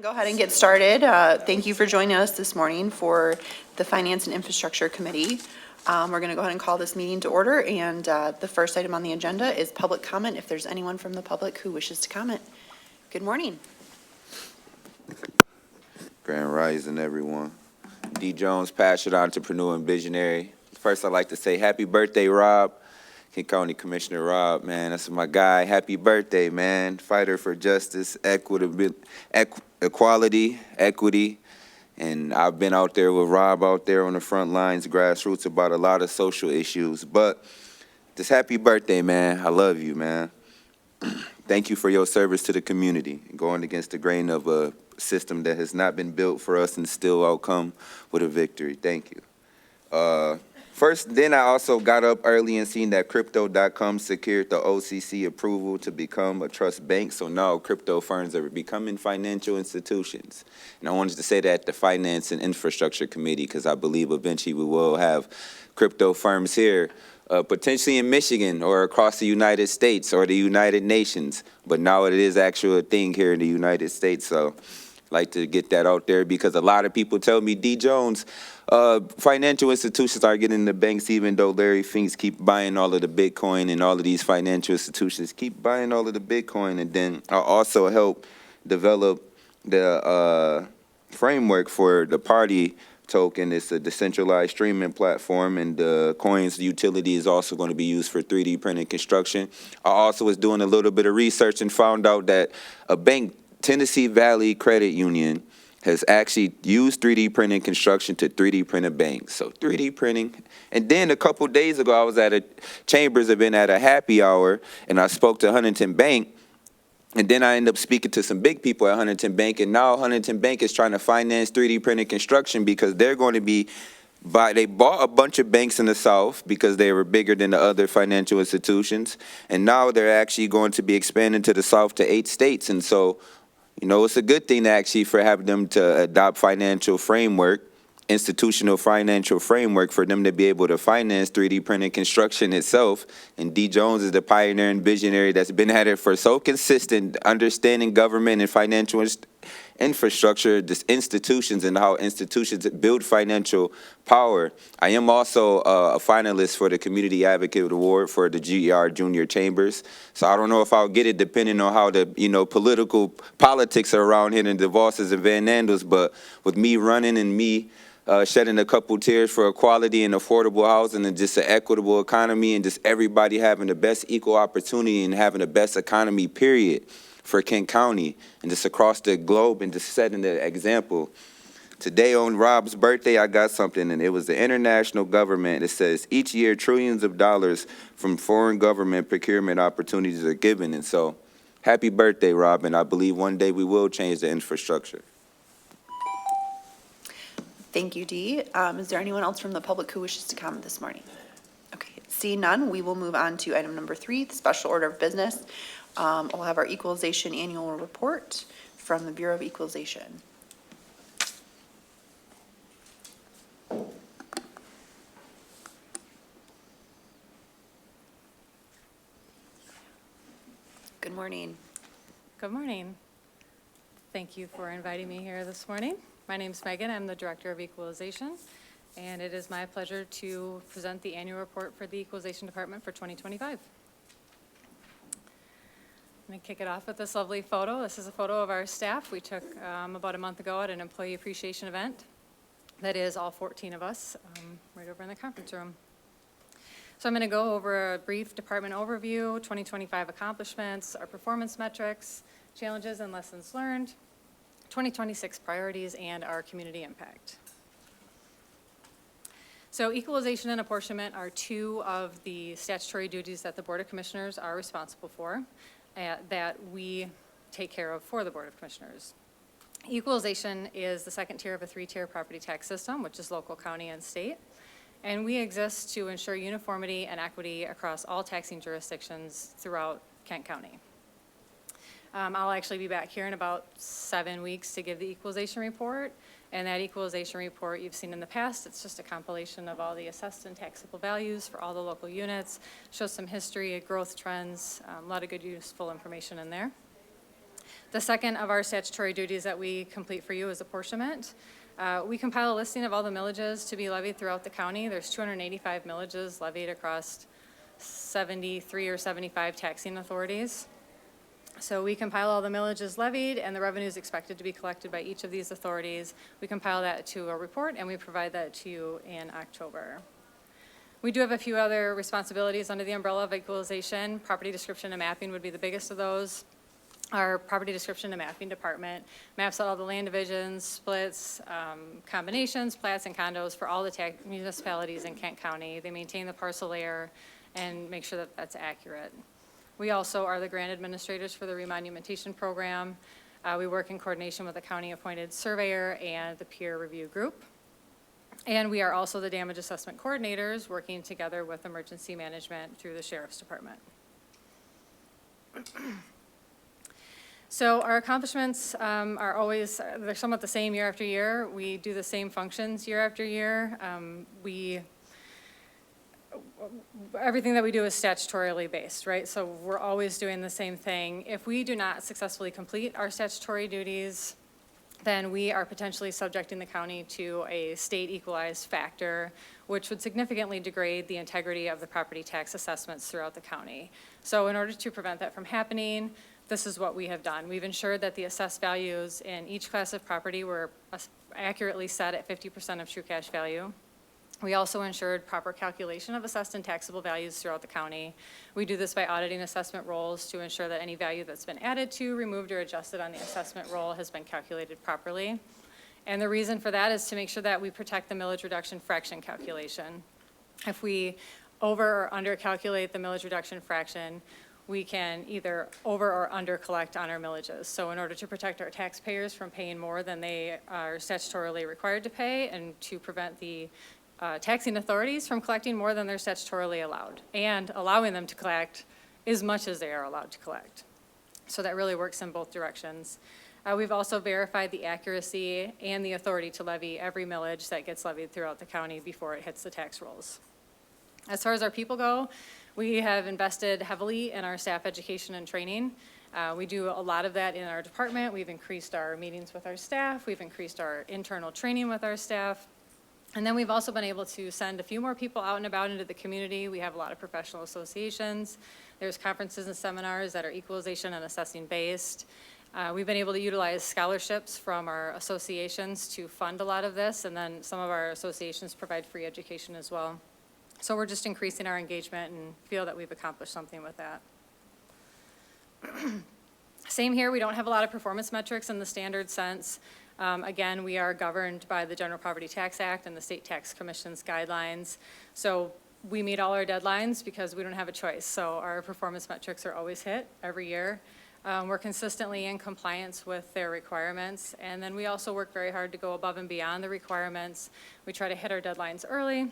Go ahead and get started. Thank you for joining us this morning for the Finance and Infrastructure Committee. We're going to go ahead and call this meeting to order, and the first item on the agenda is public comment, if there's anyone from the public who wishes to comment. Good morning. Grand Rising, everyone. D. Jones, passionate entrepreneur and visionary. First, I'd like to say happy birthday, Rob. Kent County Commissioner Rob, man, that's my guy. Happy birthday, man. Fighter for justice, equality, equity. And I've been out there with Rob out there on the front lines, grassroots, about a lot of social issues. But just happy birthday, man. I love you, man. Thank you for your service to the community, going against the grain of a system that has not been built for us and still outcome with a victory. Thank you. First, then I also got up early and seen that Crypto.com secured the OCC approval to become a trust bank. So now crypto firms are becoming financial institutions. And I wanted to say that at the Finance and Infrastructure Committee, because I believe eventually we will have crypto firms here, potentially in Michigan or across the United States or the United Nations. But now it is actually a thing here in the United States. So I'd like to get that out there because a lot of people tell me, D. Jones, financial institutions are getting the banks, even though Larry Finks keep buying all of the Bitcoin, and all of these financial institutions keep buying all of the Bitcoin. And then I'll also help develop the framework for the Party token. It's a decentralized streaming platform, and the coin's utility is also going to be used for 3D printing construction. I also was doing a little bit of research and found out that a bank, Tennessee Valley Credit Union, has actually used 3D printing construction to 3D print a bank. So 3D printing. And then a couple days ago, I was at a Chambers event at a happy hour, and I spoke to Huntington Bank. And then I ended up speaking to some big people at Huntington Bank, and now Huntington Bank is trying to finance 3D printing construction because they're going to be they bought a bunch of banks in the South because they were bigger than the other financial institutions, and now they're actually going to be expanding to the South to 8 states. And so, you know, it's a good thing actually for having them to adopt institutional financial framework for them to be able to finance 3D printing construction itself. And D. Jones is the pioneer and visionary that's been at it for so consistent, understanding government and financial infrastructure, just institutions and how institutions build financial power. I am also a finalist for the Community Advocate Award for the GER Junior Chambers. So I don't know if I'll get it depending on how the, politics are around here in DeVos's and Van Andels, but with me running and me shedding a couple tears for equality and affordable housing and just an equitable economy and just everybody having the best equal opportunity and having the best economy, period, for Kent County and just across the globe, and just setting the example. Today on Rob's birthday, I got something, and it was the international government. It says each year trillions of dollars from foreign government procurement opportunities are given. And so happy birthday, Rob, and I believe one day we will change the infrastructure. Thank you, Dee. Is there anyone else from the public who wishes to comment this morning? Okay, seeing none, we will move on to item number 3, the special order of business. We'll have our equalization annual report from the Bureau of Equalization. Good morning. Good morning. Thank you for inviting me here this morning. My name is Megan. I'm the Director of Equalization, and it is my pleasure to present the annual report for the Equalization Department for 2025. I'm going to kick it off with this lovely photo. This is a photo of our staff we took about a month ago at an employee appreciation event. That is all 14 of us right over in the conference room. So I'm going to go over a brief department overview, 2025 accomplishments, our performance metrics, challenges and lessons learned, 2026 priorities, and our community impact. So equalization and apportionment are 2 of the statutory duties that the Board of Commissioners are responsible for, that we take care of for the Board of Commissioners. Equalization is the second tier of a 3-tier property tax system, which is local, county, and state. And we exist to ensure uniformity and equity across all taxing jurisdictions throughout Kent County. I'll actually be back here in about 7 weeks to give the equalization report. And that equalization report you've seen in the past, it's just a compilation of all the assessed and taxable values for all the local units, shows some history, growth trends, a lot of good useful information in there. The second of our statutory duties that we complete for you is apportionment. We compile a listing of all the millages to be levied throughout the county. There's 285 millages levied across 73 or 75 taxing authorities. So we compile all the millages levied and the revenues expected to be collected by each of these authorities. We compile that to a report and we provide that to you in October. We do have a few other responsibilities under the umbrella of equalization. Property description and mapping would be the biggest of those. Our property description and mapping department maps out all the land divisions, splits, combinations, plats, and condos for all the municipalities in Kent County. They maintain the parcel layer and make sure that that's accurate. We also are the grant administrators for the remonumentation program. We work in coordination with the county-appointed surveyor and the peer review group. And we are also the damage assessment coordinators, working together with emergency management through the sheriff's department. So our accomplishments are always, they're somewhat the same year after year. We do the same functions year after year. Everything that we do is statutorily based, right? So we're always doing the same thing. If we do not successfully complete our statutory duties, then we are potentially subjecting the county to a state equalized factor, which would significantly degrade the integrity of the property tax assessments throughout the county. So in order to prevent that from happening, this is what we have done. We've ensured that the assessed values in each class of property were accurately set at 50% of true cash value. We also ensured proper calculation of assessed and taxable values throughout the county. We do this by auditing assessment rolls to ensure that any value that's been added to, removed, or adjusted on the assessment roll has been calculated properly. And the reason for that is to make sure that we protect the millage reduction fraction calculation. If we over or under calculate the millage reduction fraction, we can either over or under collect on our millages. So in order to protect our taxpayers from paying more than they are statutorily required to pay, and to prevent the taxing authorities from collecting more than they're statutorily allowed, and allowing them to collect as much as they are allowed to collect. So that really works in both directions. We've also verified the accuracy and the authority to levy every millage that gets levied throughout the county before it hits the tax rolls. As far as our people go, we have invested heavily in our staff education and training. We do a lot of that in our department. We've increased our meetings with our staff. We've increased our internal training with our staff. And then we've also been able to send a few more people out and about into the community. We have a lot of professional associations. There's conferences and seminars that are equalization and assessing based. We've been able to utilize scholarships from our associations to fund a lot of this, and then some of our associations provide free education as well. So we're just increasing our engagement and feel that we've accomplished something with that. Same here, we don't have a lot of performance metrics in the standard sense. Again, we are governed by the General Property Tax Act and the State Tax Commission's guidelines. So we meet all our deadlines because we don't have a choice. So our performance metrics are always hit every year. We're consistently in compliance with their requirements. And then we also work very hard to go above and beyond the requirements. We try to hit our deadlines early.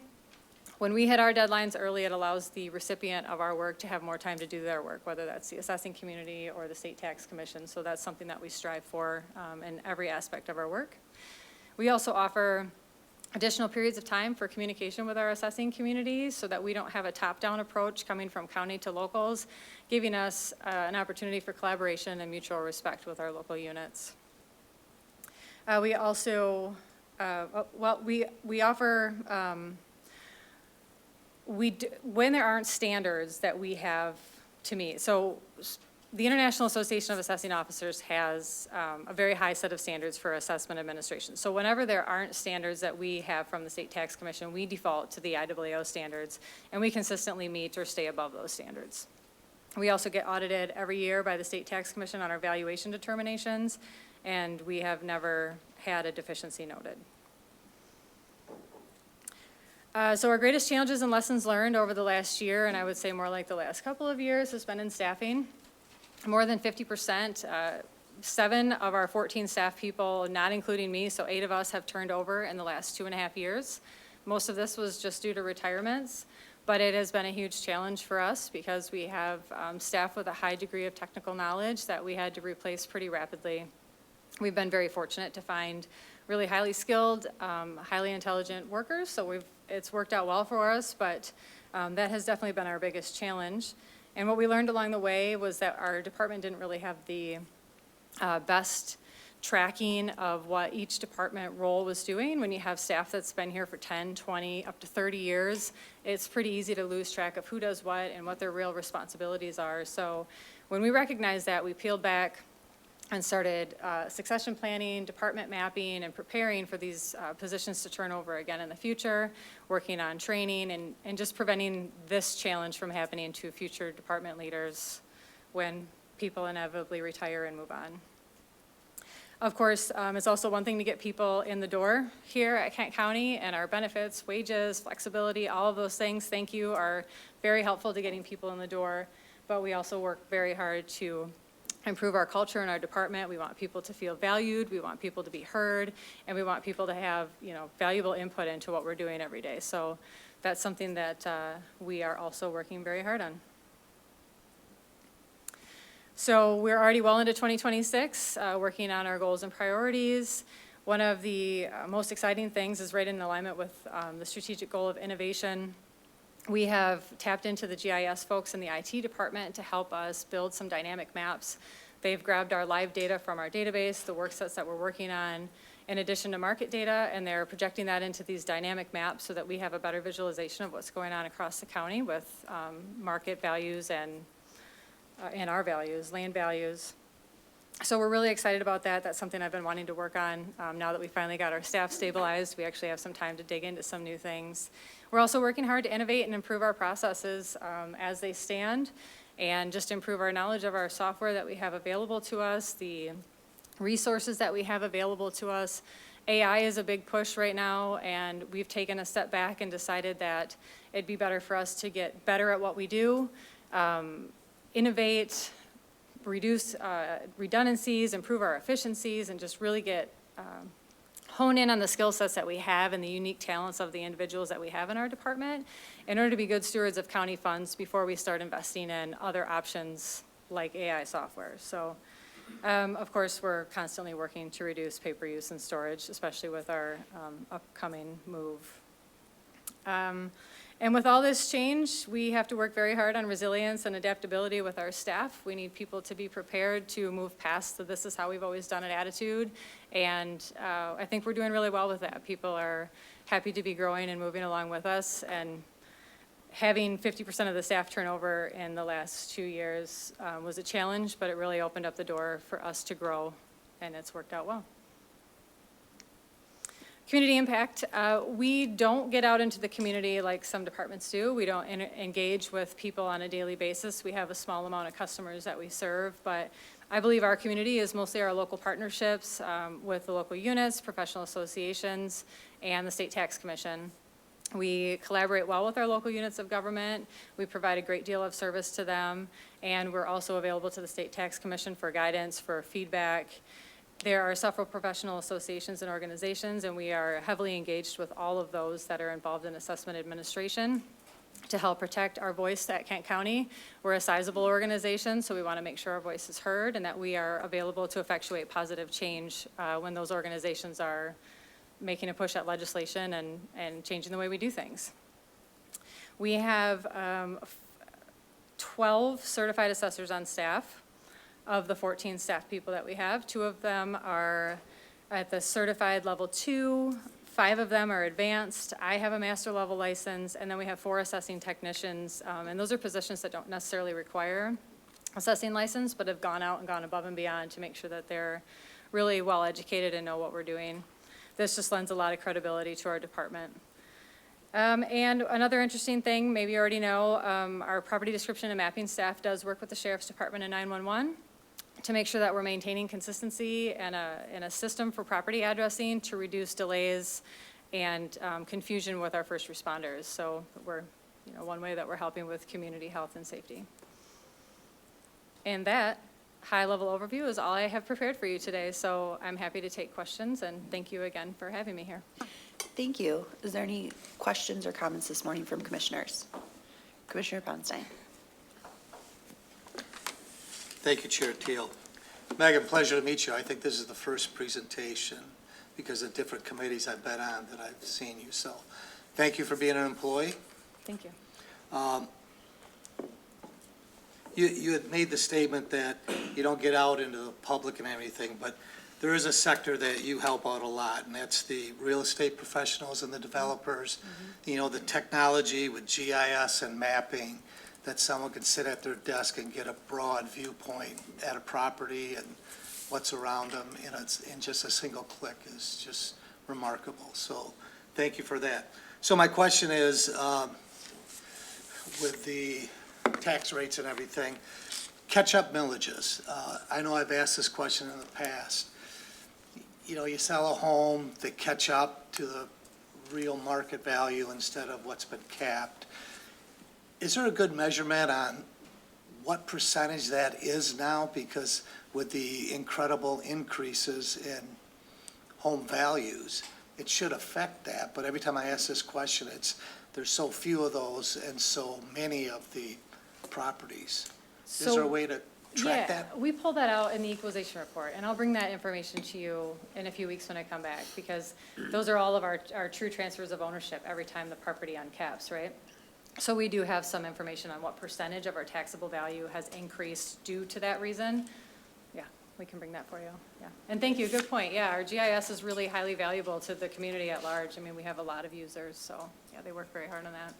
When we hit our deadlines early, it allows the recipient of our work to have more time to do their work, whether that's the assessing community or the State Tax Commission. So that's something that we strive for in every aspect of our work. We also offer additional periods of time for communication with our assessing communities so that we don't have a top-down approach coming from county to locals, giving us an opportunity for collaboration and mutual respect with our local units. We also, we offer, when there aren't standards that we have to meet, so the International Association of Assessing Officers has a very high set of standards for assessment administration. So whenever there aren't standards that we have from the State Tax Commission, we default to the IAAO standards, and we consistently meet or stay above those standards. We also get audited every year by the State Tax Commission on our valuation determinations, and we have never had a deficiency noted. So our greatest challenges and lessons learned over the last year, and I would say more like the last couple of years, has been in staffing. More than 50%, 7 of our 14 staff people, not including me, so 8 of us have turned over in the last 2.5 years. Most of this was just due to retirements, but it has been a huge challenge for us because we have staff with a high degree of technical knowledge that we had to replace pretty rapidly. We've been very fortunate to find really highly skilled, highly intelligent workers, so it's worked out well for us, but that has definitely been our biggest challenge. And what we learned along the way was that our department didn't really have the best tracking of what each department role was doing. When you have staff that's been here for 10, 20, up to 30 years, it's pretty easy to lose track of who does what and what their real responsibilities are. So when we recognized that, we peeled back and started succession planning, department mapping, and preparing for these positions to turn over again in the future, working on training and just preventing this challenge from happening to future department leaders when people inevitably retire and move on. Of course, it's also one thing to get people in the door here at Kent County, and our benefits, wages, flexibility, all of those things, thank you, are very helpful to getting people in the door. But we also work very hard to improve our culture in our department. We want people to feel valued, we want people to be heard, and we want people to have, valuable input into what we're doing every day. So that's something that we are also working very hard on. So we're already well into 2026, working on our goals and priorities. One of the most exciting things is right in alignment with the strategic goal of innovation. We have tapped into the GIS folks in the IT department to help us build some dynamic maps. They've grabbed our live data from our database, the work sets that we're working on, in addition to market data, and they're projecting that into these dynamic maps so that we have a better visualization of what's going on across the county with market values and our values, land values. So we're really excited about that. That's something I've been wanting to work on. Now that we finally got our staff stabilized, we actually have some time to dig into some new things. We're also working hard to innovate and improve our processes as they stand, and just improve our knowledge of our software that we have available to us, the resources that we have available to us. AI is a big push right now, and we've taken a step back and decided that it'd be better for us to get better at what we do, innovate, reduce redundancies, improve our efficiencies, and just really hone in on the skill sets that we have and the unique talents of the individuals that we have in our department in order to be good stewards of county funds before we start investing in other options like AI software. So, of course, we're constantly working to reduce paper use and storage, especially with our upcoming move. And with all this change, we have to work very hard on resilience and adaptability with our staff. We need people to be prepared to move past the "this is how we've always done it" attitude. And I think we're doing really well with that. People are happy to be growing and moving along with us. And having 50% of the staff turnover in the last 2 years was a challenge, but it really opened up the door for us to grow, and it's worked out well. Community impact, we don't get out into the community like some departments do. We don't engage with people on a daily basis. We have a small amount of customers that we serve, but I believe our community is mostly our local partnerships with the local units, professional associations, and the State Tax Commission. We collaborate well with our local units of government. We provide a great deal of service to them, and we're also available to the State Tax Commission for guidance, for feedback. There are several professional associations and organizations, and we are heavily engaged with all of those that are involved in assessment administration to help protect our voice at Kent County. We're a sizable organization, so we want to make sure our voice is heard and that we are available to effectuate positive change when those organizations are making a push at legislation and changing the way we do things. We have 12 certified assessors on staff. Of the 14 staff people that we have, 2 of them are at the certified level 2, 5 of them are advanced. I have a master level license, and then we have 4 assessing technicians, and those are positions that don't necessarily require assessing license, but have gone out and gone above and beyond to make sure that they're really well educated and know what we're doing. This just lends a lot of credibility to our department. And another interesting thing, maybe you already know, our property description and mapping staff does work with the Sheriff's Department and 911 to make sure that we're maintaining consistency and a system for property addressing to reduce delays and confusion with our first responders. So we're, one way that we're helping with community health and safety. And that high-level overview is all I have prepared for you today. So I'm happy to take questions, and thank you again for having me here. Thank you. Is there any questions or comments this morning from commissioners? Commissioner Ponstein. Thank you, Chair Teal. Megan, pleasure to meet you. I think this is the first presentation because of different committees I've been on that I've seen you. So thank you for being an employee. Thank you. You had made the statement that you don't get out into the public and everything, but there is a sector that you help out a lot, and that's the real estate professionals and the developers. You know, the technology with GIS and mapping, that someone can sit at their desk and get a broad viewpoint at a property and what's around them in just a single click is just remarkable. So thank you for that. So my question is, with the tax rates and everything, catch-up millages. I know I've asked this question in the past. You know, you sell a home, they catch up to the real market value instead of what's been capped. Is there a good measurement on what percentage that is now? Because with the incredible increases in home values, it should affect that. But every time I ask this question, there's so few of those and so many of the properties. Is there a way to track that? Yeah, we pull that out in the equalization report, and I'll bring that information to you in a few weeks when I come back, because those are all of our true transfers of ownership every time the property uncaps, right? So we do have some information on what percentage of our taxable value has increased due to that reason. Yeah, we can bring that for you, yeah. And thank you, good point, yeah, our GIS is really highly valuable to the community at large. I mean, we have a lot of users, so, yeah, they work very hard on that.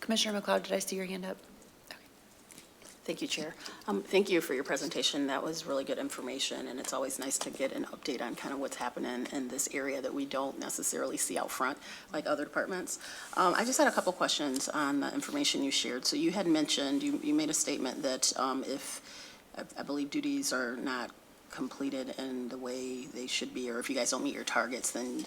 Commissioner McLeod, did I see your hand up? Thank you, Chair. Thank you for your presentation. That was really good information, and it's always nice to get an update on kind of what's happening in this area that we don't necessarily see out front like other departments. I just had a couple questions on the information you shared. So you had mentioned, you made a statement that if, I believe, duties are not completed in the way they should be, or if you guys don't meet your targets, then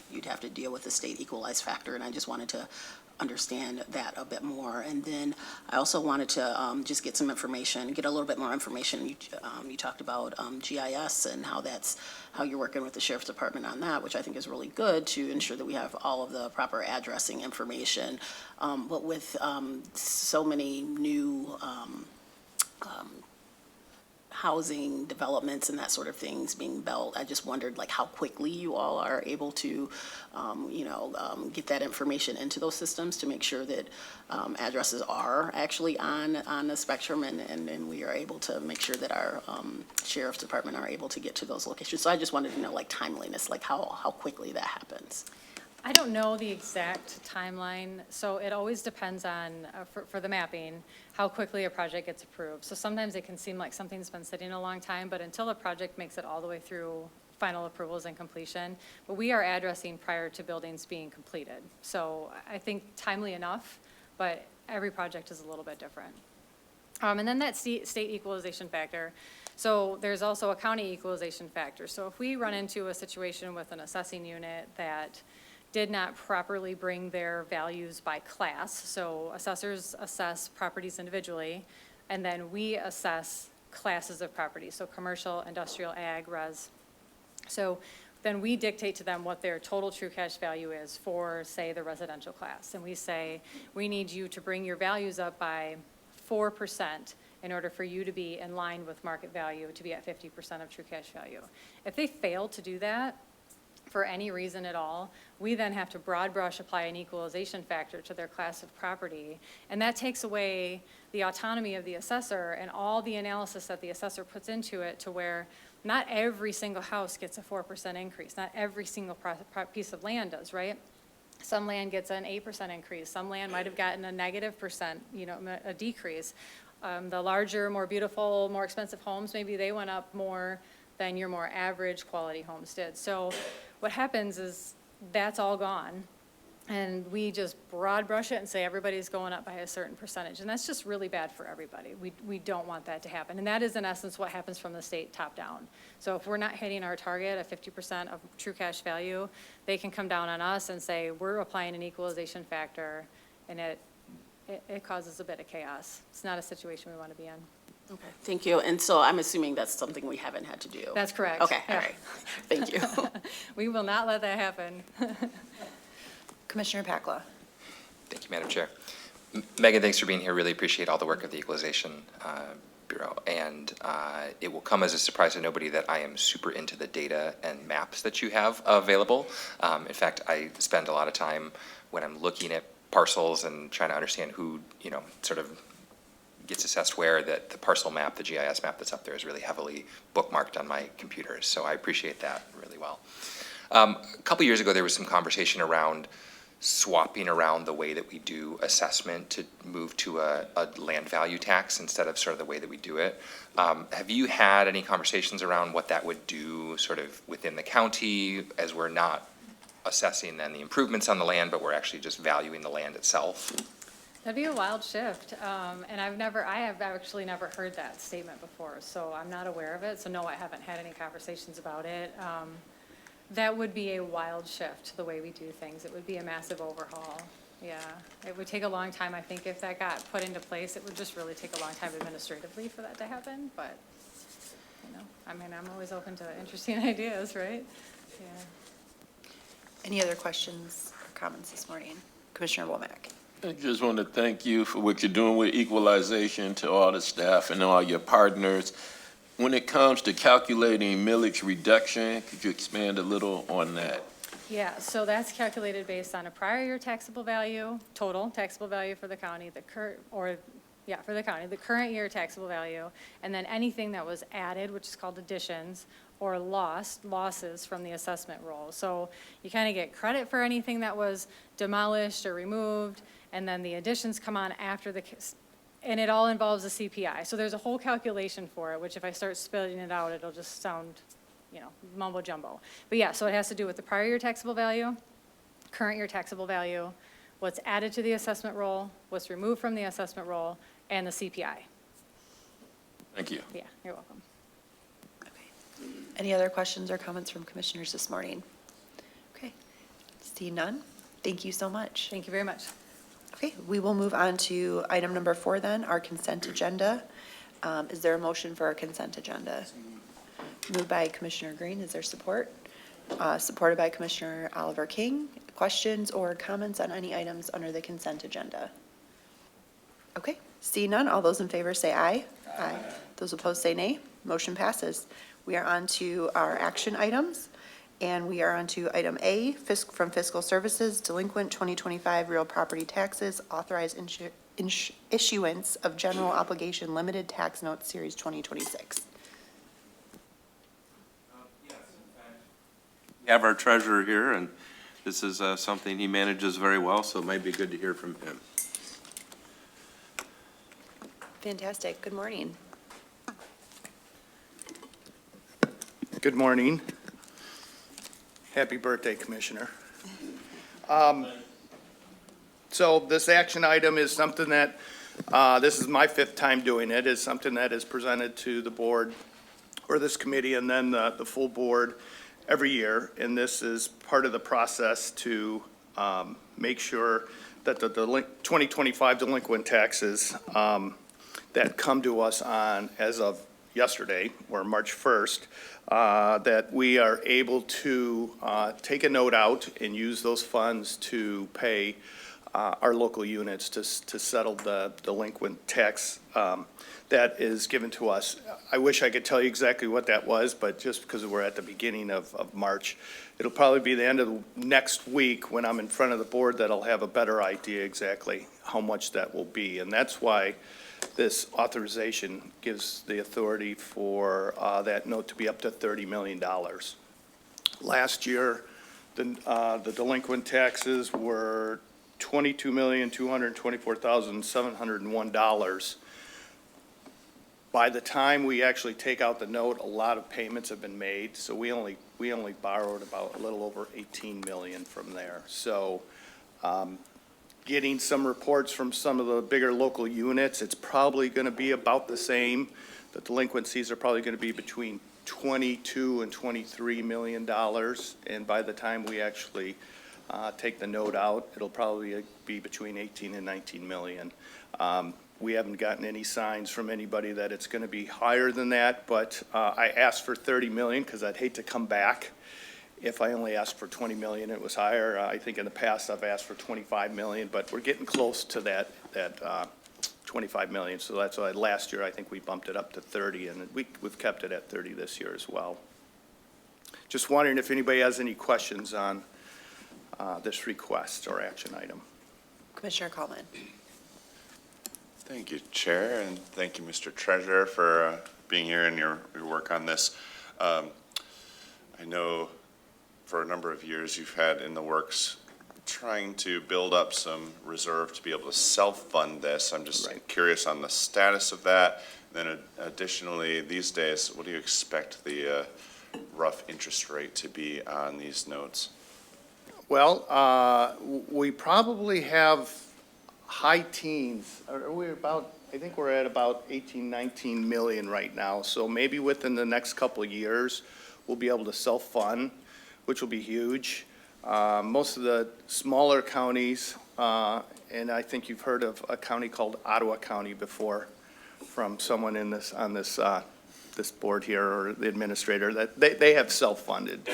you'd have to deal with the state equalized factor, and I just wanted to understand that a bit more. And then I also wanted to just get some information, get a little bit more information. You talked about GIS and how you're working with the Sheriff's Department on that, which I think is really good to ensure that we have all of the proper addressing information. But with so many new housing developments and that sort of things being built, I just wondered like how quickly you all are able to, get that information into those systems to make sure that addresses are actually on the spectrum and we are able to make sure that our Sheriff's Department are able to get to those locations. So I just wanted to know like timeliness, like how quickly that happens. I don't know the exact timeline, so it always depends on, for the mapping, how quickly a project gets approved. So sometimes it can seem like something's been sitting a long time, but until a project makes it all the way through final approvals and completion, but we are addressing prior to buildings being completed. So I think timely enough, but every project is a little bit different. And then that state equalization factor. So there's also a county equalization factor. So if we run into a situation with an assessing unit that did not properly bring their values by class. So assessors assess properties individually, and then we assess classes of properties, so commercial, industrial, ag, res. So then we dictate to them what their total true cash value is for, say, the residential class. And we say, we need you to bring your values up by 4% in order for you to be in line with market value, to be at 50% of true cash value. If they fail to do that, for any reason at all, we then have to broad brush apply an equalization factor to their class of property. And that takes away the autonomy of the assessor and all the analysis that the assessor puts into it to where not every single house gets a 4% increase. Not every single piece of land does, right? Some land gets an 8% increase. Some land might have gotten a negative percent, a decrease. The larger, more beautiful, more expensive homes, maybe they went up more than your more average quality homes did. So what happens is that's all gone, and we just broad brush it and say everybody's going up by a certain percentage, and that's just really bad for everybody. We don't want that to happen, and that is in essence what happens from the state top down. So if we're not hitting our target of 50% of true cash value, they can come down on us and say we're applying an equalization factor, and it causes a bit of chaos. It's not a situation we want to be in. Okay, thank you. And so I'm assuming that's something we haven't had to do. That's correct. Okay, Yeah. all right. Thank you. We will not let that happen. Commissioner Pakla. Thank you, Madam Chair. Megan, thanks for being here. Really appreciate all the work of the Equalization Bureau. And it will come as a surprise to nobody that I am super into the data and maps that you have available. In fact, I spend a lot of time when I'm looking at parcels and trying to understand who, sort of gets assessed where, that the parcel map, the GIS map that's up there is really heavily bookmarked on my computer. So I appreciate that really well. A couple years ago, there was some conversation around swapping around the way that we do assessment to move to a land value tax instead of sort of the way that we do it. Have you had any conversations around what that would do sort of within the county, as we're not assessing then the improvements on the land, but we're actually just valuing the land itself? That'd be a wild shift, and I have actually never heard that statement before, so I'm not aware of it, so no, I haven't had any conversations about it. That would be a wild shift to the way we do things. It would be a massive overhaul, yeah. It would take a long time, I think, if that got put into place. It would just really take a long time administratively for that to happen, but, you know, I mean, I'm always open to interesting ideas, right? Yeah. Any other questions or comments this morning? Commissioner Womack. I just want to thank you for what you're doing with equalization, to all the staff and all your partners. When it comes to calculating millage reduction, could you expand a little on that? Yeah, so that's calculated based on a prior year taxable value, total taxable value for the county, the current year taxable value, and then anything that was added, which is called additions, or losses from the assessment roll. So you kind of get credit for anything that was demolished or removed, and then the additions come on after and it all involves a CPI. So there's a whole calculation for it, which if I start spelling it out, it'll just sound, you know, mumbo jumbo. But yeah, so it has to do with the prior year taxable value, current year taxable value, what's added to the assessment roll, what's removed from the assessment roll, and the CPI. Thank you. Yeah, you're welcome. Okay. Any other questions or comments from commissioners this morning? Okay, see none. Thank you so much. Thank you very much. Okay, we will move on to item number 4 then, our consent agenda. Is there a motion for our consent agenda? Moved by Commissioner Green, is there support? Supported by Commissioner Oliver King. Questions or comments on any items under the consent agenda? Okay, see none, all those in favor say aye. Aye. Those opposed say nay. Motion passes. We are on to our action items. And we are on to item A, from Fiscal Services, delinquent 2025 real property taxes, authorized issuance of general obligation limited tax notes, Series 2026. We have our treasurer here, and this is something he manages very well, so it might be good to hear from him. Fantastic. Good morning. Good morning. Happy birthday, Commissioner. So this action item is something that, this is my 5th time doing it, is something that is presented to the board or this committee and then the full board every year. And this is part of the process to make sure that the 2025 delinquent taxes that come to us on, as of yesterday, or March 1st, that we are able to take a note out and use those funds to pay our local units to settle the delinquent tax that is given to us. I wish I could tell you exactly what that was, but just because we're at the beginning of March, it'll probably be the end of next week when I'm in front of the board that I'll have a better idea exactly how much that will be. And that's why this authorization gives the authority for that note to be up to $30 million. Last year, the delinquent taxes were $22,224,701. By the time we actually take out the note, a lot of payments have been made, so we only borrowed about a little over 18 million from there. So getting some reports from some of the bigger local units, it's probably going to be about the same. The delinquencies are probably going to be between 22 and 23 million dollars, and by the time we actually take the note out, it'll probably be between 18 and 19 million. We haven't gotten any signs from anybody that it's going to be higher than that, but I asked for 30 million because I'd hate to come back if I only asked for 20 million. It was higher. I think in the past I've asked for 25 million, but we're getting close to that 25 million. So that's why last year I think we bumped it up to 30, and we've kept it at 30 this year as well. Just wondering if anybody has any questions on this request or action item. Commissioner Coleman. Thank you, Chair, and thank you, Mr. Treasurer, for being here and your work on this. I know for a number of years you've had in the works trying to build up some reserve to be able to self-fund this. I'm just curious on the status of that. Then additionally, these days, what do you expect the rough interest rate to be on these notes? Well, we probably have high teens. Are we about, I think we're at about 18, 19 million right now. So maybe within the next couple of years, we'll be able to self-fund, which will be huge. Most of the smaller counties, and I think you've heard of a county called Ottawa County before from someone in this, on this, this board here, or the administrator, that they have self-funded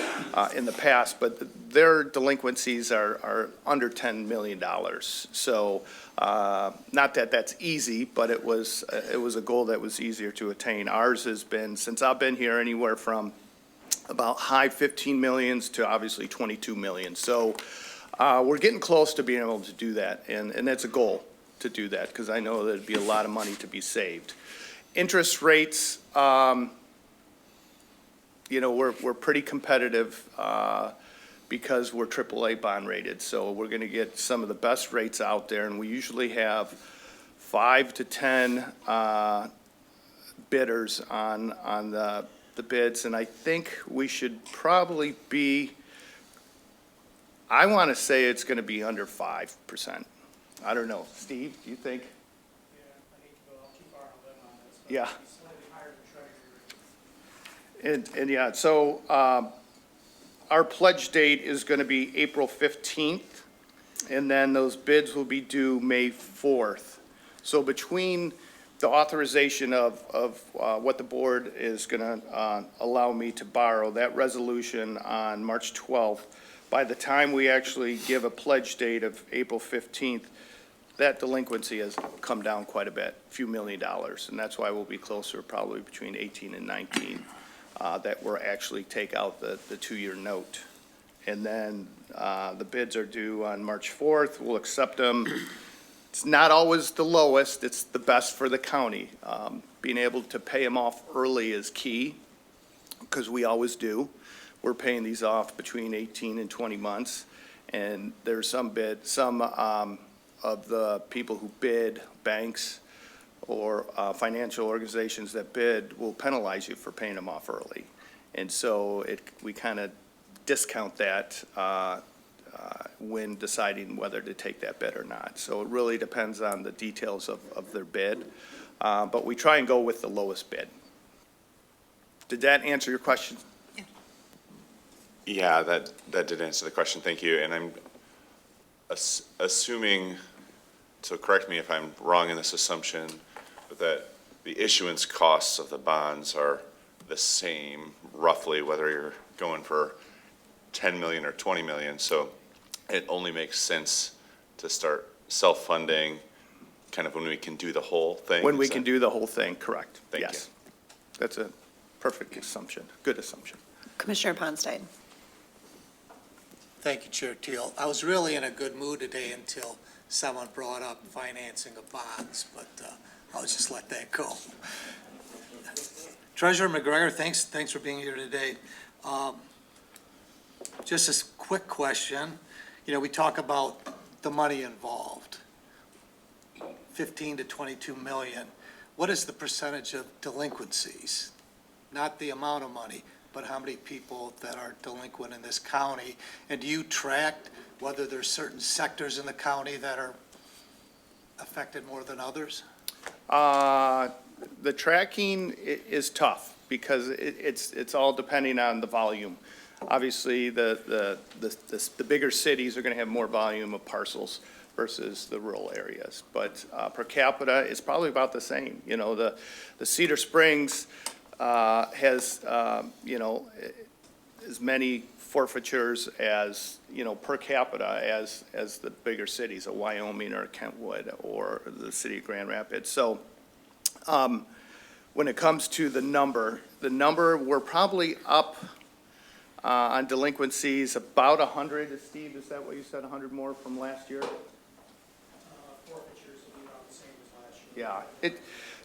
in the past, but their delinquencies are under $10 million. So not that that's easy, but it was a goal that was easier to attain. Ours has been, since I've been here, anywhere from about high 15 millions to obviously 22 million. So we're getting close to being able to do that, and that's a goal to do that, because I know there'd be a lot of money to be saved. Interest rates, you know, we're pretty competitive because we're AAA bond rated. So we're going to get some of the best rates out there, and we usually have 5 to 10 bidders on the bids, and I think we should probably be, I want to say it's going to be under 5%. I don't know. Steve, do you think? Yeah. And yeah, so our pledge date is going to be April 15th, and then those bids will be due May 4th. So between the authorization of what the board is going to allow me to borrow, that resolution on March 12th, by the time we actually give a pledge date of April 15th, that delinquency has come down quite a bit, a few $1 million, and that's why we'll be closer, probably between 18 and 19, that we'll actually take out the 2-year note. And then the bids are due on March 4th. We'll accept them. It's not always the lowest. It's the best for the county. Being able to pay them off early is key, because we always do. We're paying these off between 18 and 20 months, and there's some of the people who bid, banks or financial organizations that bid, will penalize you for paying them off early. And so we kind of discount that when deciding whether to take that bid or not. So it really depends on the details of their bid, but we try and go with the lowest bid. Did that answer your question? Yeah, that did answer the question. Thank you. And I'm assuming, so correct me if I'm wrong in this assumption, but that the issuance costs of the bonds are the same roughly, whether you're going for 10 million or 20 million. So it only makes sense to start self-funding kind of when we can do the whole thing. When we can do the whole thing, correct. Thank you. Yes. That's a perfect assumption, good assumption. Commissioner Ponstein. Thank you, Chair Teal. I was really in a good mood today until someone brought up financing of bonds, but I'll just let that go. Treasurer McGregor, thanks for being here today. Just a quick question. You know, we talk about the money involved, 15 to 22 million. What is the percentage of delinquencies? Not the amount of money, but how many people that are delinquent in this county? And do you track whether there's certain sectors in the county that are affected more than others? The tracking is tough because it's all depending on the volume. Obviously, the bigger cities are going to have more volume of parcels versus the rural areas. But per capita, it's probably about the same. You know, the Cedar Springs has, you know, as many forfeitures as, you know, per capita as the bigger cities of Wyoming or Kentwood or the city of Grand Rapids. So when it comes to the number, we're probably up on delinquencies about 100. Steve, is that what you said, 100 more from last year? Forfeitures will be about the same as last year. Yeah.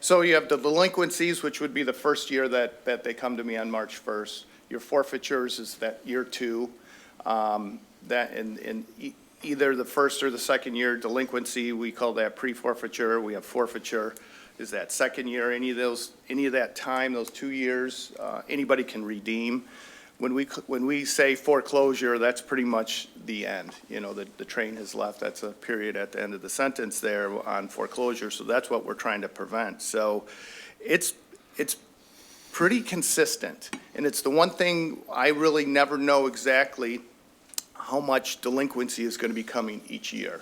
So you have the delinquencies, which would be the first year that they come to me on March 1st. Your forfeitures is that year 2. That in either the first or the second year delinquency, we call that pre-forfeiture. We have forfeiture is that second year. Any of that time, those 2 years, anybody can redeem. When we say foreclosure, that's pretty much the end. You know, the train has left. That's a period at the end of the sentence there on foreclosure. So that's what we're trying to prevent. So it's pretty consistent. And it's the one thing I really never know exactly how much delinquency is going to be coming each year.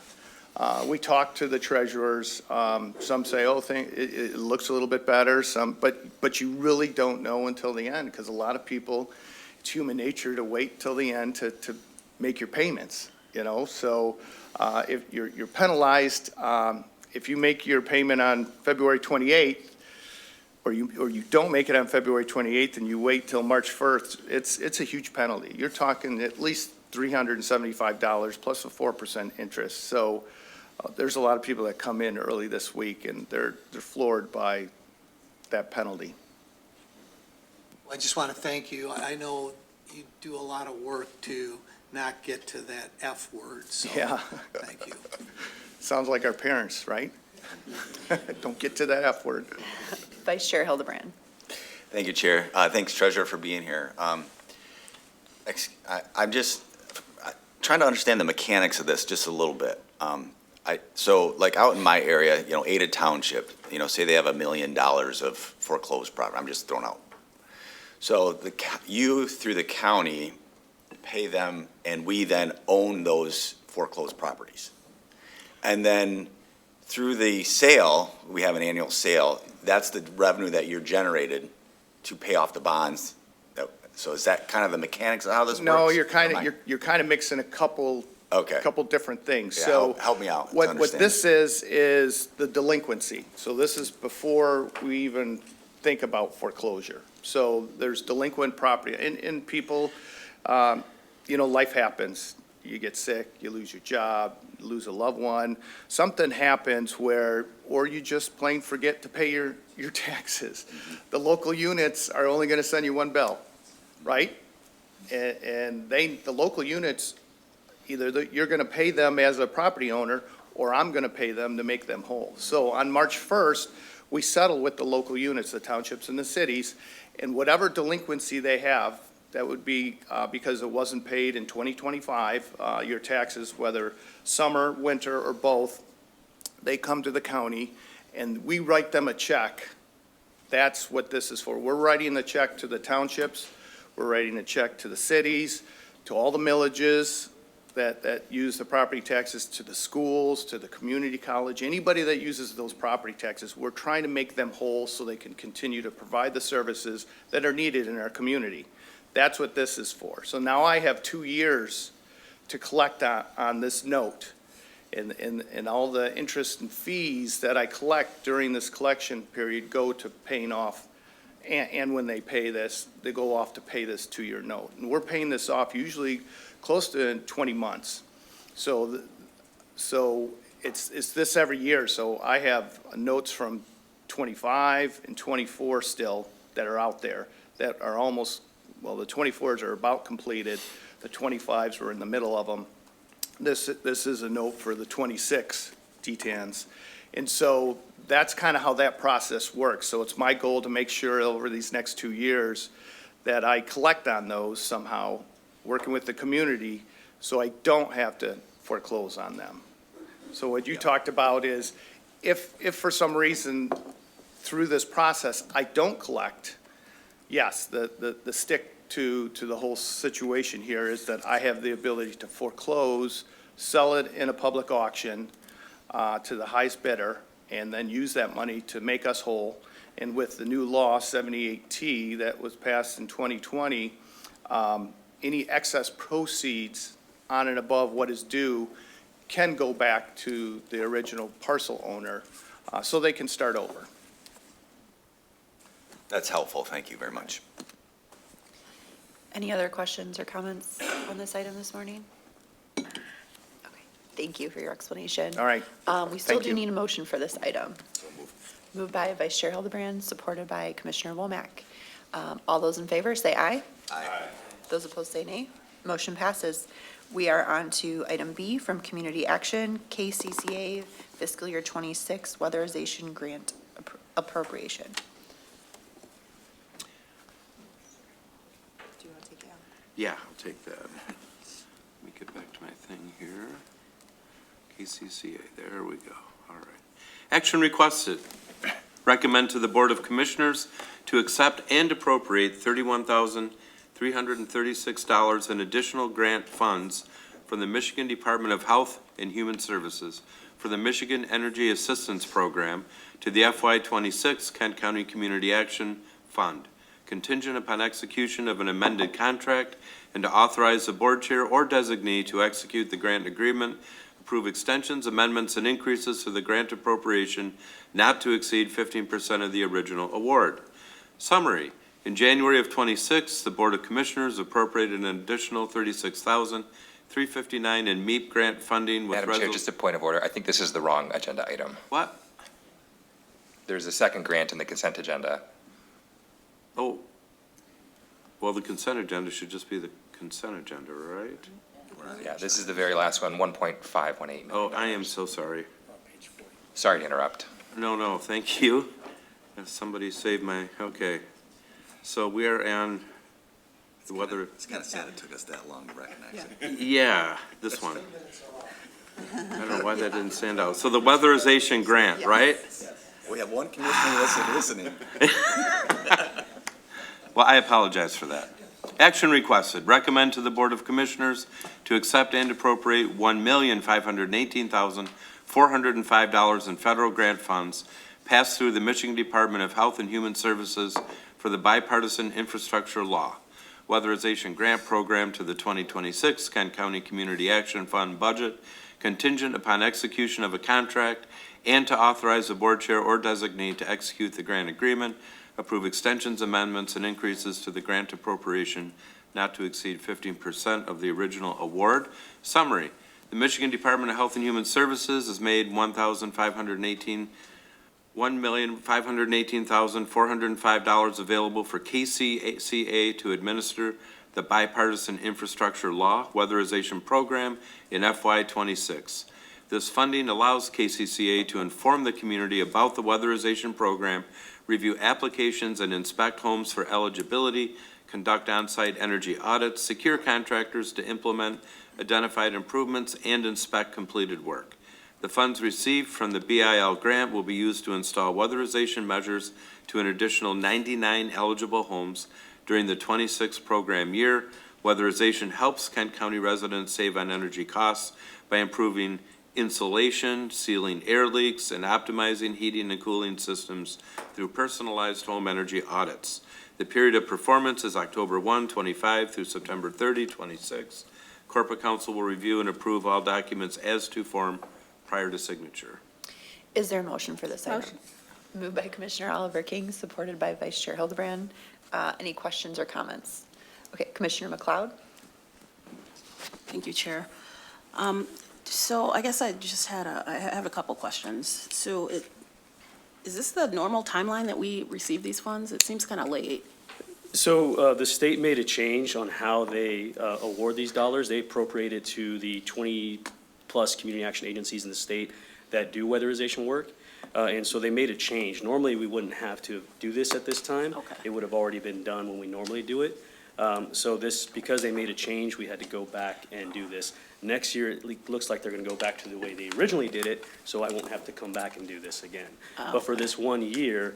We talk to the treasurers. Some say, oh, it looks a little bit better. But you really don't know until the end, because a lot of people, it's human nature to wait till the end to make your payments, you know? So if you're penalized, if you make your payment on February 28th, or you don't make it on February 28th and you wait till March 1st, it's a huge penalty. You're talking at least $375 plus a 4% interest. So there's a lot of people that come in early this week and they're floored by that penalty. I just want to thank you. I know you do a lot of work to not get to that F word, so Yeah. thank you. Sounds like our parents, right? Don't get to that F word. Vice Chair Hildebrand. Thank you, Chair. Thanks, Treasurer, for being here. I'm just trying to understand the mechanics of this just a little bit. So like out in my area, you know, Ada Township, you know, say they have $1 million of foreclosed property. I'm just throwing out. So you, through the county, pay them, and we then own those foreclosed properties. And then through the sale, we have an annual sale, that's the revenue that you're generated to pay off the bonds. So is that kind of the mechanics of how this works? No, you're kind of mixing a couple different things. Yeah, So help me out to what understand. this is the delinquency. So this is before we even think about foreclosure. So there's delinquent property, and people, you know, life happens. You get sick, you lose your job, you lose a loved one. Something happens where, or you just plain forget to pay your taxes. The local units are only going to send you one bill, right? And the local units, either you're going to pay them as a property owner, or I'm going to pay them to make them whole. So on March 1st, we settle with the local units, the townships and the cities, and whatever delinquency they have, that would be because it wasn't paid in 2025, your taxes, whether summer, winter, or both, they come to the county, and we write them a check. That's what this is for. We're writing the check to the townships, we're writing a check to the cities, to all the millages that use the property taxes, to the schools, to the community college, anybody that uses those property taxes. We're trying to make them whole so they can continue to provide the services that are needed in our community. That's what this is for. So now I have 2 years to collect on this note. And all the interest and fees that I collect during this collection period go to paying off. And when they pay this, they go off to pay this 2-year note. And we're paying this off usually close to 20 months. So it's this every year. So I have notes from 25 and 24 still that are out there that are almost, well, the 24s are about completed. The 25s were in the middle of them. This is a note for the 26 DTANs. And so that's kind of how that process works. So it's my goal to make sure over these next 2 years that I collect on those somehow, working with the community, so I don't have to foreclose on them. So what you talked about is if for some reason through this process I don't collect, yes, the stick to the whole situation here is that I have the ability to foreclose, sell it in a public auction to the highest bidder, and then use that money to make us whole. And with the new law, 78T, that was passed in 2020, any excess proceeds on and above what is due can go back to the original parcel owner, so they can start over. That's helpful. Thank you very much. Any other questions or comments on this item this morning? Okay, thank you for your explanation. All right. We still Thank do you. need a motion for this item. Moved by Vice Chair Hildebrand, supported by Commissioner Womack. All those in favor, say aye. Aye. Those opposed, say nay. Motion passes. We are on to item B from Community Action, KCCA Fiscal Year 26 Weatherization Grant Appropriation. Do you want to take that? Yeah, I'll take that. Let me get back to my thing here. KCCA, there we go. All right. Action requested. Recommend to the Board of Commissioners to accept and appropriate $31,336 in additional grant funds from the Michigan Department of Health and Human Services for the Michigan Energy Assistance Program to the FY26 Kent County Community Action Fund, contingent upon execution of an amended contract, and to authorize the board chair or designee to execute the grant agreement, approve extensions, amendments, and increases to the grant appropriation not to exceed 15% of the original award. Summary. In January of '26, the Board of Commissioners appropriated an additional $36,359 in MEEP grant funding with Madam Chair, just a point of order. I think this is the wrong agenda item. What? There's a second grant in the consent agenda. Oh, well, the consent agenda should just be the consent agenda, right? Yeah, this is the very last one, 1.518 million. Oh, I am so sorry. Sorry to interrupt. No, thank you. If somebody saved my, okay. So we are on the weather, It's kind of sad it took us that long to recognize it. yeah, this one. I don't know why that didn't stand out. So the weatherization grant, right? We have one commissioner listening. Well, I apologize for that. Action requested. Recommend to the Board of Commissioners to accept and appropriate $1,518,405 in federal grant funds passed through the Michigan Department of Health and Human Services for the Bipartisan Infrastructure Law Weatherization Grant Program to the 2026 Kent County Community Action Fund budget, contingent upon execution of a contract, and to authorize the board chair or designee to execute the grant agreement, approve extensions, amendments, and increases to the grant appropriation not to exceed 15% of the original award. Summary. The Michigan Department of Health and Human Services has made $1,518,405 available for KCCA to administer the Bipartisan Infrastructure Law Weatherization Program in FY26. This funding allows KCCA to inform the community about the weatherization program, review applications and inspect homes for eligibility, conduct on-site energy audits, secure contractors to implement identified improvements, and inspect completed work. The funds received from the BIL grant will be used to install weatherization measures to an additional 99 eligible homes during the 26 program year. Weatherization helps Kent County residents save on energy costs by improving insulation, sealing air leaks, and optimizing heating and cooling systems through personalized home energy audits. The period of performance is October 1, 25 through September 30, 26. Corporate Counsel will review and approve all documents as to form prior to signature. Is there a motion for this item? Motion. Moved by Commissioner Oliver King, supported by Vice Chair Hildebrand. Any questions or comments? Okay, Commissioner McLeod? Thank you, Chair. So I guess I have a couple questions. So is this the normal timeline that we receive these funds? It seems kind of late. So the state made a change on how they award these dollars. They appropriated to the 20-plus community action agencies in the state that do weatherization work. And so they made a change. Normally, we wouldn't have to do this at this time. Okay. It would have already been done when we normally do it. So this, because they made a change, we had to go back and do this. Next year, it looks like they're gonna go back to the way they originally did it, so I won't have to come back and do this again. But for this 1 year,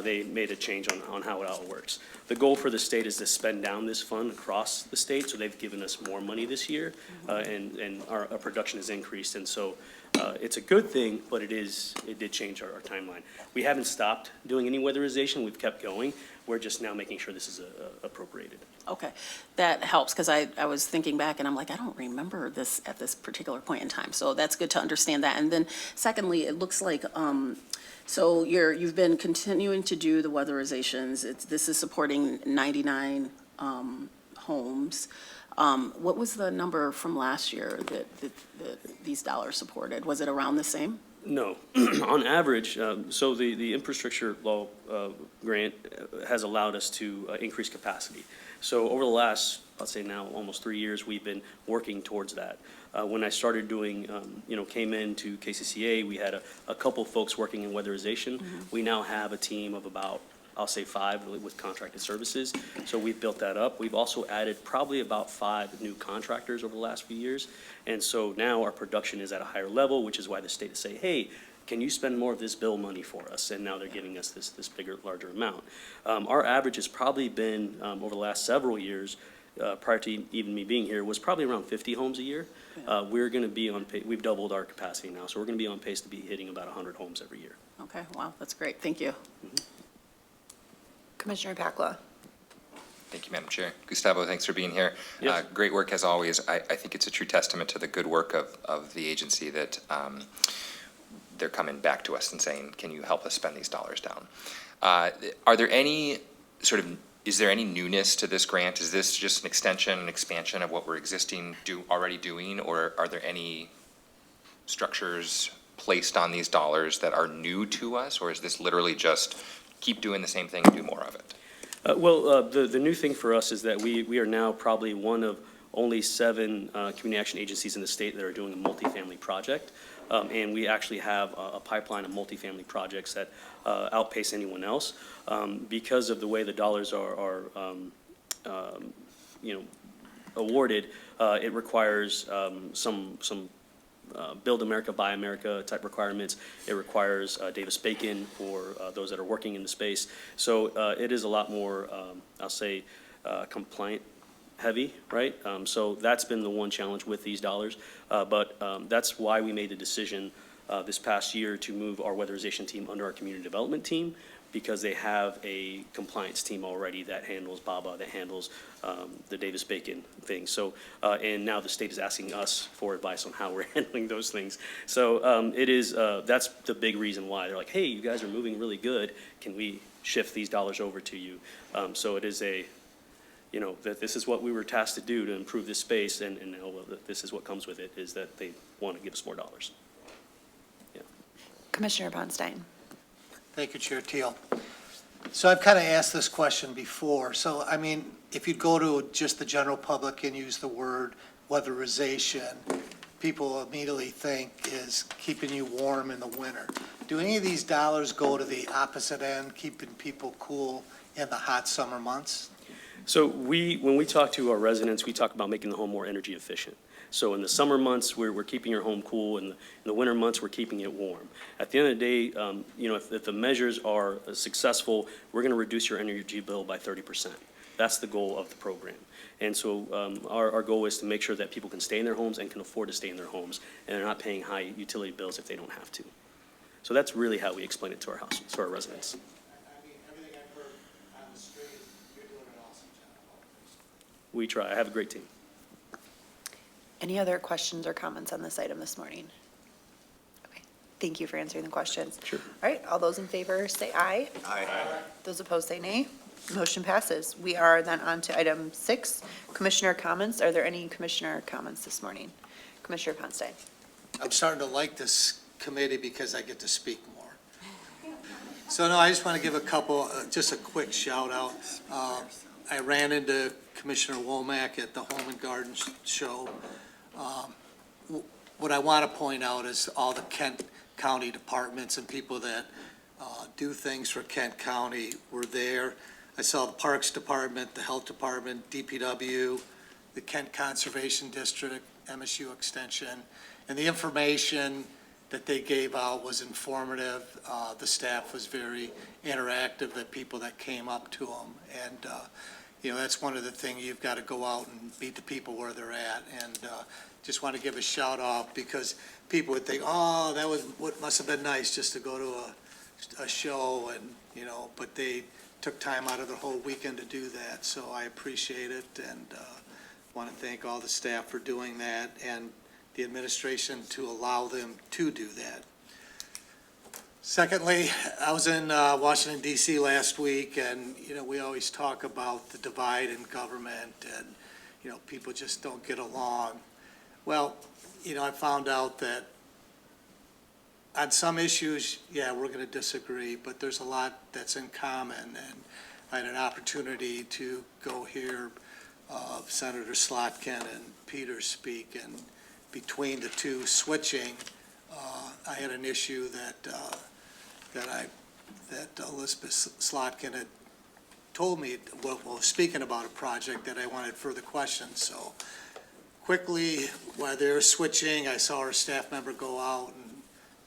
they made a change on how it all works. The goal for the state is to spend down this fund across the state, so they've given us more money this year, and our production has increased, and so it's a good thing, but it did change our timeline. We haven't stopped doing any weatherization, we've kept going. We're just now making sure this is appropriated. Okay, that helps, because I was thinking back, and I'm like, I don't remember this at this particular point in time. So that's good to understand that. And then secondly, it looks like, so you've been continuing to do the weatherizations. This is supporting 99 homes. What was the number from last year that these dollars supported? Was it around the same? No. On average, so the infrastructure law grant has allowed us to increase capacity. So over the last, I'll say now, almost 3 years, we've been working towards that. When I started doing, came into KCCA, we had a couple folks working in weatherization. We now have a team of about, I'll say 5 with contracted services. So we've built that up. We've also added probably about 5 new contractors over the last few years. And so now our production is at a higher level, which is why the state is saying, hey, can you spend more of this bill money for us? And now they're giving us this bigger, larger amount. Our average has probably been, over the last several years, prior to even me being here, was probably around 50 homes a year. We're going to be on pace, we've doubled our capacity now, so we're going to be on pace to be hitting about 100 homes every year. Okay, wow, that's great. Thank you. Commissioner Pakla. Thank you, Madam Chair. Gustavo, thanks for being here. Yes. Great work as always. I think it's a true testament to the good work of the agency that they're coming back to us and saying, can you help us spend these dollars down? Are there any is there any newness to this grant? Is this just an extension, an expansion of what we're already doing, or are there any structures placed on these dollars that are new to us, or is this literally just keep doing the same thing and do more of it? The new thing for us is that we are now probably one of only 7 community action agencies in the state that are doing a multifamily project. And we actually have a pipeline of multifamily projects that outpace anyone else. Because of the way the dollars are awarded, it requires some Build America, Buy America type requirements. It requires Davis-Bacon for those that are working in the space. So it is a lot more, I'll say, compliant heavy, right? So that's been the one challenge with these dollars. But that's why we made the decision this past year to move our weatherization team under our community development team, because they have a compliance team already that handles BABA, that handles the Davis-Bacon thing. So, and now the state is asking us for advice on how we're handling those things. So it is, that's the big reason why. They're like, hey, you guys are moving really good. Can we shift these dollars over to you? So it is that this is what we were tasked to do to improve this space, and now this is what comes with it, is that they want to give us more dollars. Yeah. Commissioner Ponstein. Thank you, Chair Teal. So I've kind of asked this question before. So, I mean, if you go to just the general public and use the word weatherization, people immediately think is keeping you warm in the winter. Do any of these dollars go to the opposite end, keeping people cool in the hot summer months? So when we talk to our residents, we talk about making the home more energy efficient. So in the summer months, we're keeping your home cool, and in the winter months, we're keeping it warm. At the end of the day, if the measures are successful, we're going to reduce your energy bill by 30%. That's the goal of the program. And so our goal is to make sure that people can stay in their homes and can afford to stay in their homes, and they're not paying high utility bills if they don't have to. So that's really how we explain it to our households, to our residents. Everything I've heard on the street, you're doing an awesome job. We try. I have a great team. Any other questions or comments on this item this morning? Okay, thank you for answering the questions. Sure. All right, all those in favor say aye. Aye. Those opposed say nay. Motion passes. We are then on to item 6, commissioner comments. Are there any commissioner comments this morning? Commissioner Ponstein. I'm starting to like this committee because I get to speak more. So no, I just want to give a couple, just a quick shout out. I ran into Commissioner Womack at the Home and Garden Show. What I want to point out is all the Kent County departments and people that do things for Kent County were there. I saw the Parks Department, the Health Department, DPW, the Kent Conservation District, MSU Extension, and the information that they gave out was informative. The staff was very interactive, the people that came up to them. And, that's one of the things, you've got to go out and meet the people where they're at. And just want to give a shout out, because people would think, oh, that was what must have been nice just to go to a show, and, but they took time out of their whole weekend to do that. So I appreciate it, and want to thank all the staff for doing that, and the administration to allow them to do that. Secondly, I was in Washington DC last week, and, we always talk about the divide in government, and, people just don't get along. Well, I found out that on some issues, yeah, we're going to disagree, but there's a lot that's in common. And I had an opportunity to go hear Senator Slotkin and Peter speak, and between the two switching, I had an issue that Elizabeth Slotkin had told me, well, speaking about a project that I wanted further questions. So quickly, while they were switching, I saw our staff member go out and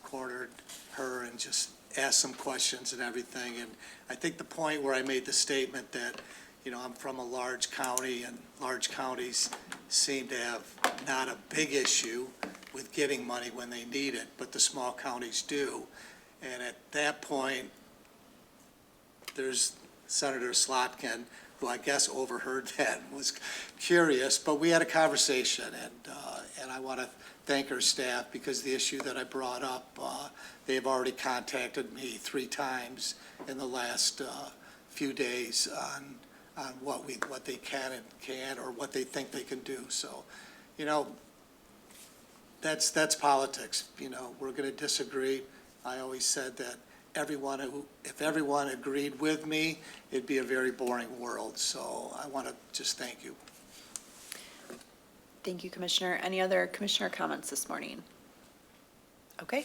cornered her and just asked some questions and everything. And I think the point where I made the statement that, you know, I'm from a large county, and large counties seem to have not a big issue with getting money when they need it, but the small counties do. And at that point, there's Senator Slotkin, who I guess overheard that, was curious, but we had a conversation, and I want to thank her staff, because the issue that I brought up, they've already contacted me 3 times in the last few days on what they can and can't, or what they think they can do. So, you know, that's politics. You know, we're going to disagree. I always said that if everyone agreed with me, it'd be a very boring world. So I want to just thank you. Thank you, Commissioner. Any other commissioner comments this morning? Okay,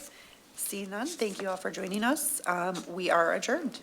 seeing none, thank you all for joining us. We are adjourned.